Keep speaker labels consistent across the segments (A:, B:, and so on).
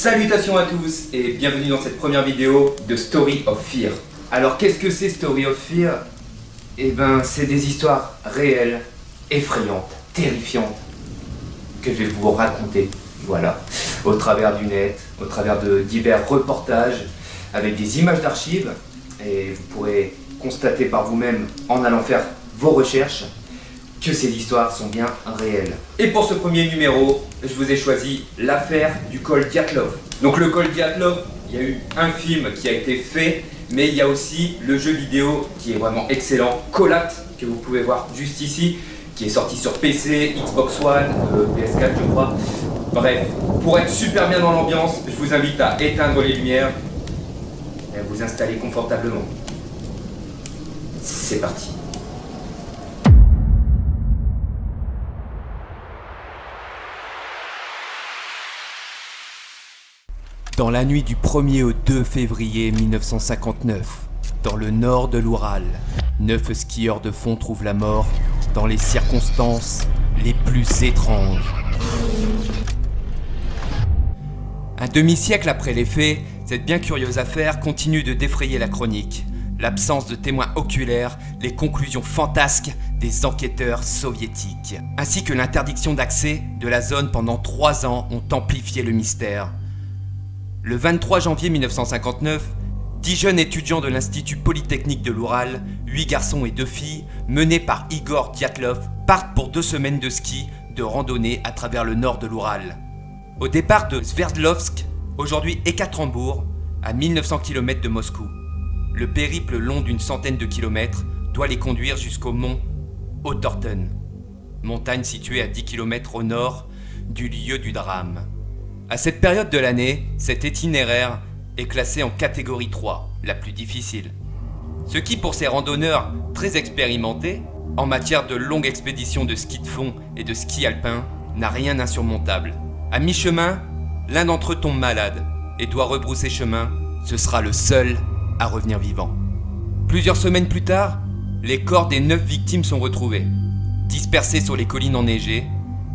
A: Salutations à tous et bienvenue dans cette première vidéo de Story of Fear. Alors qu'est-ce que c'est Story of Fear? Eh ben c'est des histoires réelles, effrayantes, terrifiantes que je vais vous raconter, voilà, au travers du net, au travers de divers reportages avec des images d'archives et vous pourrez constater par vous-même en allant faire vos recherches que ces histoires sont bien réelles. Et pour ce premier numéro, je vous ai choisi l'affaire du col Dyatlov. Donc le col Dyatlov, il y a eu un film qui a été fait, mais il y a aussi le jeu vidéo qui est vraiment excellent, Kholat, que vous pouvez voir juste ici, qui est sorti sur PC, Xbox One, PS4 je crois. Bref, pour être super bien dans l'ambiance, je vous invite à éteindre les lumières et à vous installer confortablement. C'est parti. Dans la nuit du 1er au 2 février 1959, dans le nord de l'Oural, 9 skieurs de fond trouvent la mort dans les circonstances les plus étranges. Un demi-siècle après les faits, cette bien curieuse affaire continue de défrayer la chronique. L'absence de témoins oculaires, les conclusions fantasques des enquêteurs soviétiques, ainsi que l'interdiction d'accès de la zone pendant 3 ans ont amplifié le mystère. Le 23 janvier 1959, 10 jeunes étudiants de l'Institut Polytechnique de l'Oural, 8 garçons et 2 filles, menés par Igor Dyatlov, partent pour 2 semaines de ski, de randonnée à travers le nord de l'Oural. Au départ de Sverdlovsk, aujourd'hui Ekaterinbourg, à 1900 km de Moscou. Le périple long d'une centaine de kilomètres doit les conduire jusqu'au mont Otorten, montagne située à 10 km au nord du lieu du drame. À cette période de l'année, cet itinéraire est classé en catégorie 3, la plus difficile. Ce qui, pour ces randonneurs très expérimentés, en matière de longues expéditions de ski de fond et de ski alpin, n'a rien d'insurmontable. À mi-chemin, l'un d'entre eux tombe malade et doit rebrousser chemin. Ce sera le seul à revenir vivant. Plusieurs semaines plus tard, les corps des 9 victimes sont retrouvés. Dispersés sur les collines enneigées,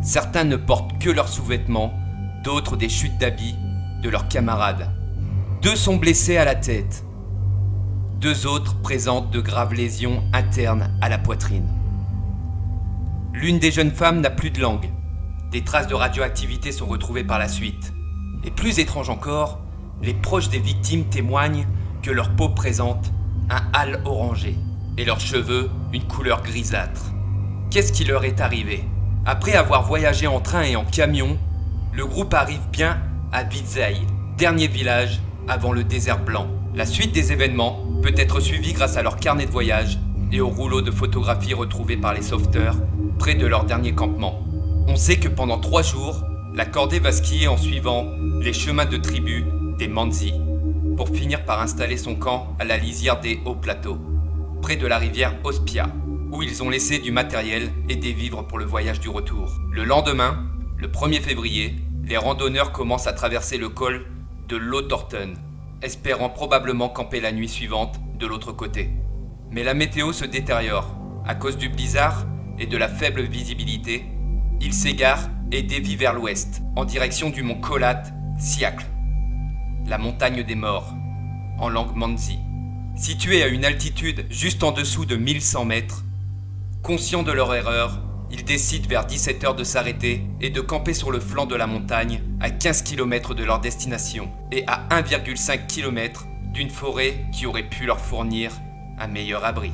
A: certains ne portent que leurs sous-vêtements, d'autres des chutes d'habits de leurs camarades. 2 sont blessés à la tête. 2 autres présentent de graves lésions internes à la poitrine. L'une des jeunes femmes n'a plus de langue. Des traces de radioactivité sont retrouvées par la suite. Et plus étrange encore, les proches des victimes témoignent que leur peau présente un hâle orangé et leurs cheveux une couleur grisâtre. Qu'est-ce qui leur est arrivé? Après avoir voyagé en train et en camion, le groupe arrive bien à Vizhai, dernier village avant le désert blanc. La suite des événements peut être suivie grâce à leur carnet de voyage et aux rouleaux de photographies retrouvés par les sauveteurs près de leur dernier campement. On sait que pendant 3 jours, la cordée va skier en suivant les chemins de tribu des Mansi, pour finir par installer son camp à la lisière des hauts plateaux, près de la rivière Ospia, où ils ont laissé du matériel et des vivres pour le voyage du retour. Le lendemain, le 1er février, les randonneurs commencent à traverser le col de l'Otorten, espérant probablement camper la nuit suivante de l'autre côté. Mais la météo se détériore. À cause du blizzard et de la faible visibilité, ils s'égarent et dévient vers l'ouest, en direction du mont Kholat Syakhl, la montagne des morts, en langue mansi. Située à une altitude juste en dessous de 1100 mètres, conscients de leur erreur, ils décident vers 17h de s'arrêter et de camper sur le flanc de la montagne à 15 km de leur destination et à 1,5 km d'une forêt qui aurait pu leur fournir un meilleur abri.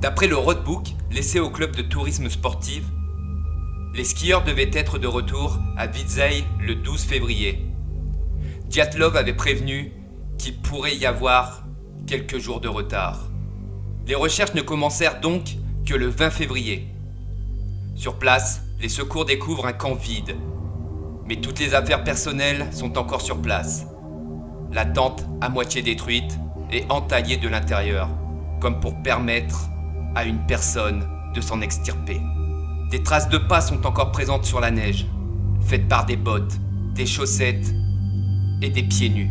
A: D'après le roadbook laissé au club de tourisme sportif, les skieurs devaient être de retour à Vizhai le 12 février. Dyatlov avait prévenu qu'il pourrait y avoir quelques jours de retard. Les recherches ne commencèrent donc que le 20 février. Sur place, les secours découvrent un camp vide. Mais toutes les affaires personnelles sont encore sur place. La tente à moitié détruite et entaillée de l'intérieur, comme pour permettre à une personne de s'en extirper. Des traces de pas sont encore présentes sur la neige, faites par des bottes, des chaussettes et des pieds nus.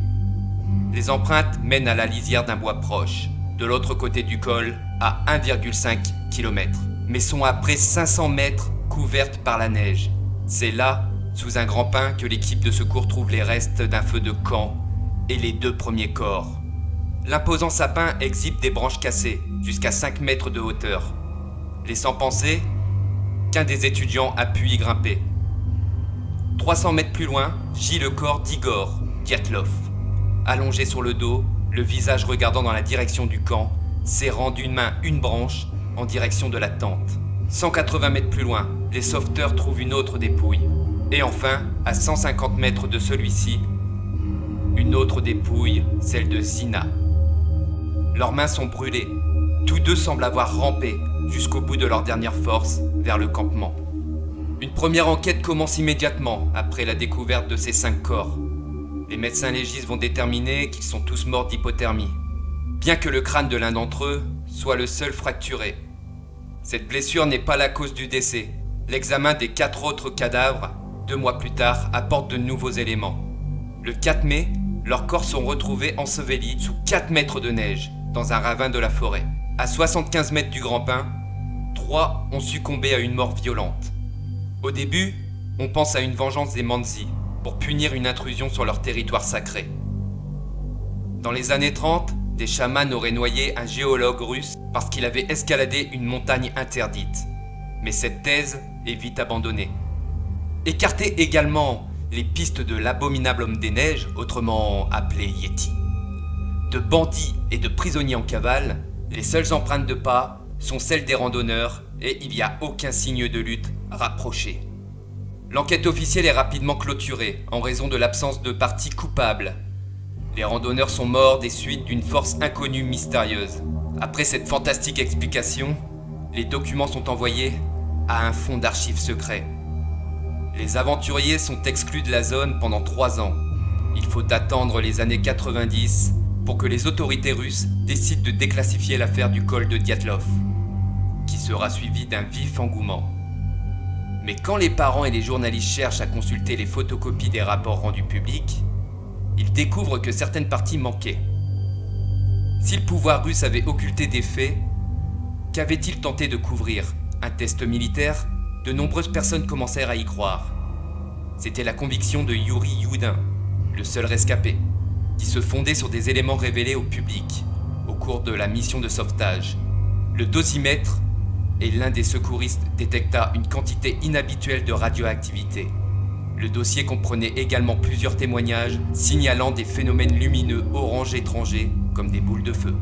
A: Les empreintes mènent à la lisière d'un bois proche, de l'autre côté du col, à 1,5 km. Mais sont à près 500 mètres couvertes par la neige. C'est là sous un grand pin que l'équipe de secours trouve les restes d'un feu de camp et les 2 premiers corps. L'imposant sapin exhibe des branches cassées, jusqu'à 5 mètres de hauteur, laissant penser qu'un des étudiants a pu y grimper. 300 mètres plus loin, gît le corps d'Igor Dyatlov, allongé sur le dos, le visage regardant dans la direction du camp, serrant d'une main une branche en direction de la tente. 180 mètres plus loin, les sauveteurs trouvent une autre dépouille. Et enfin, à 150 mètres de celui-ci, une autre dépouille, celle de Zina. Leurs mains sont brûlées. Tous deux semblent avoir rampé jusqu'au bout de leur dernière force vers le campement. Une première enquête commence immédiatement après la découverte de ces 5 corps. Les médecins légistes vont déterminer qu'ils sont tous morts d'hypothermie, bien que le crâne de l'un d'entre eux soit le seul fracturé. Cette blessure n'est pas la cause du décès. L'examen des 4 autres cadavres, 2 mois plus tard, apporte de nouveaux éléments. Le 4 mai, leurs corps sont retrouvés ensevelis sous 4 mètres de neige, dans un ravin de la forêt. À 75 mètres du Grand Pin, 3 ont succombé à une mort violente. Au début, on pense à une vengeance des Mansi, pour punir une intrusion sur leur territoire sacré. Dans les années 30, des chamans auraient noyé un géologue russe parce qu'il avait escaladé une montagne interdite. Mais cette thèse est vite abandonnée. Écartez également les pistes de l'abominable homme des neiges, autrement appelé Yeti. De bandits et de prisonniers en cavale, les seules empreintes de pas sont celles des randonneurs et il n'y a aucun signe de lutte rapproché. L'enquête officielle est rapidement clôturée en raison de l'absence de parties coupables. Les randonneurs sont morts des suites d'une force inconnue mystérieuse. Après cette fantastique explication, les documents sont envoyés à un fonds d'archives secret. Les aventuriers sont exclus de la zone pendant 3 ans. Il faut attendre les années 90 pour que les autorités russes décident de déclassifier l'affaire du col de Dyatlov, qui sera suivie d'un vif engouement. Mais quand les parents et les journalistes cherchent à consulter les photocopies des rapports rendus publics, ils découvrent que certaines parties manquaient. Si le pouvoir russe avait occulté des faits, qu'avait-il tenté de couvrir? Un test militaire? De nombreuses personnes commencèrent à y croire. C'était la conviction de Yuri Youdin, le seul rescapé, qui se fondait sur des éléments révélés au public au cours de la mission de sauvetage. Le dosimètre et l'un des secouristes détecta une quantité inhabituelle de radioactivité. Le dossier comprenait également plusieurs témoignages signalant des phénomènes lumineux orange étrangers comme des boules de feu.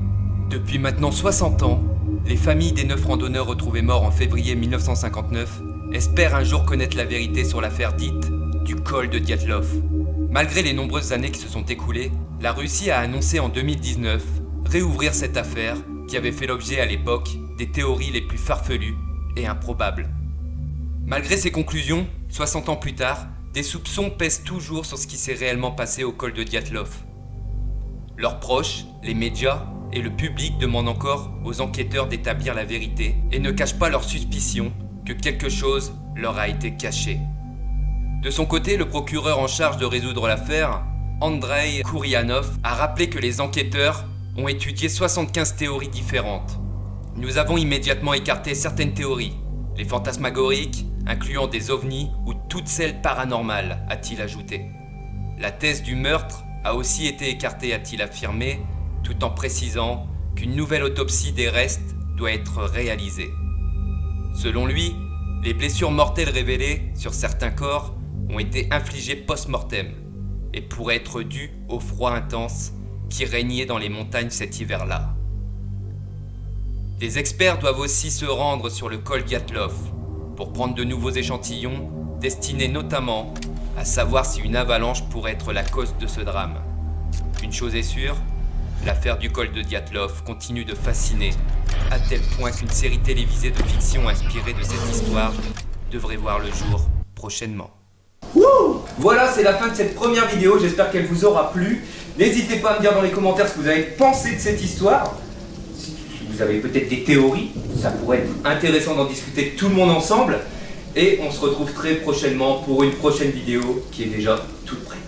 A: Depuis maintenant 60 ans, les familles des 9 randonneurs retrouvés morts en février 1959 espèrent un jour connaître la vérité sur l'affaire dite du col de Dyatlov. Malgré les nombreuses années qui se sont écoulées, la Russie a annoncé en 2019 réouvrir cette affaire qui avait fait l'objet à l'époque des théories les plus farfelues et improbables. Malgré ces conclusions, 60 ans plus tard, des soupçons pèsent toujours sur ce qui s'est réellement passé au col de Dyatlov. Leurs proches, les médias et le public demandent encore aux enquêteurs d'établir la vérité et ne cachent pas leur suspicion que quelque chose leur a été caché. De son côté, le procureur en charge de résoudre l'affaire, Andrei Kourianov, a rappelé que les enquêteurs ont étudié 75 théories différentes. Nous avons immédiatement écarté certaines théories, les fantasmagoriques, incluant des ovnis ou toutes celles paranormales, a-t-il ajouté. La thèse du meurtre a aussi été écartée, a-t-il affirmé, tout en précisant qu'une nouvelle autopsie des restes doit être réalisée. Selon lui, les blessures mortelles révélées sur certains corps ont été infligées post-mortem et pourraient être dues au froid intense qui régnait dans les montagnes cet hiver-là. Les experts doivent aussi se rendre sur le col Dyatlov pour prendre de nouveaux échantillons destinés notamment à savoir si une avalanche pourrait être la cause de ce drame. Une chose est sûre, l'affaire du col de Dyatlov continue de fasciner, à tel point qu'une série télévisée de fiction inspirée de cette histoire devrait voir le jour prochainement.
B: Voilà, c'est la fin de cette première vidéo, j'espère qu'elle vous aura plu. N'hésitez pas à me dire dans les commentaires ce que vous avez pensé de cette histoire. Si vous avez peut-être des théories, ça pourrait être intéressant d'en discuter tout le monde ensemble. Et on se retrouve très prochainement pour une prochaine vidéo qui est déjà toute prête.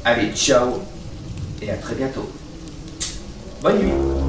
B: Allez, ciao et à très bientôt. Bonne nuit.